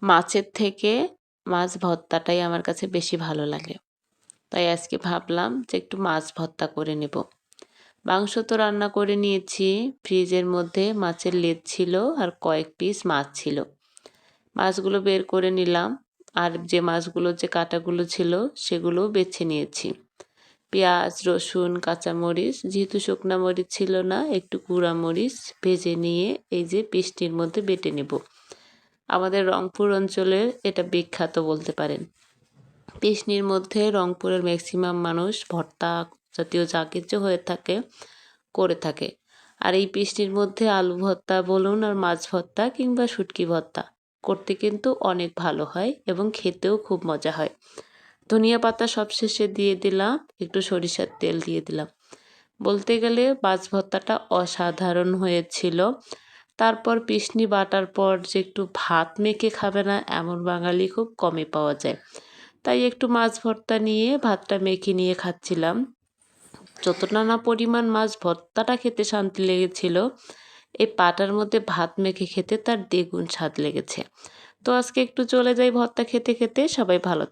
মাছের থেকে মাছ ভর্তাটাই আমার কাছে বেশি ভালো লাগে। তাই আজকে ভাবলাম যে একটু মাছ ভর্তা করে নেব। মাংস তো রান্না করে নিয়েছি, ফ্রিজের মধ্যে মাছের লেজ ছিল আর কয়েক পিস মাছ ছিল। মাছগুলো বের করে নিলাম, আর যে মাছগুলো যে কাঁটাগুলো ছিল সেগুলোও বেছে নিয়েছি। পেঁয়াজ, রসুন, কাঁচামরিচ, যেহেতু শুকনা মরিচ ছিল না একটু গুঁড়া মরিচ ভেজে নিয়ে এই যে পিসটির মধ্যে বেটে নেব। আমাদের রংপুর অঞ্চলের এটা বিখ্যাত বলতে পারেন। পিসনির মধ্যে রংপুরের ম্যাক্সিমাম মানুষ ভর্তা জাতীয় যা কিছু হয়ে থাকে করে থাকে। আর এই পিসনির মধ্যে আলু ভর্তা বলুন আর মাছ ভর্তা কিংবা শুটকি ভর্তা করতে কিন্তু অনেক ভালো হয় এবং খেতেও খুব মজা হয়। ধনিয়া পাতা সবশেষে দিয়ে দিলাম, একটু সরিষার তেল দিয়ে দিলাম। বলতে গেলে মাছ ভর্তাটা অসাধারণ হয়েছিল। তারপর পিসনি বাটার পর যে একটু ভাত মেখে খাবে না এমন বাঙালি খুব কমই পাওয়া যায়। তাই একটু মাছ ভর্তা নিয়ে ভাতটা মেখে নিয়ে খাচ্ছিলাম। যতটা না পরিমাণ মাছ ভর্তাটা খেতে শান্তি লেগেছিল, এই পাটার মধ্যে ভাত মেখে খেতে তার দ্বিগুণ স্বাদ লেগেছে। তো আজকে একটু চলে যাই ভর্তা খেতে খেতে। সবাই ভালো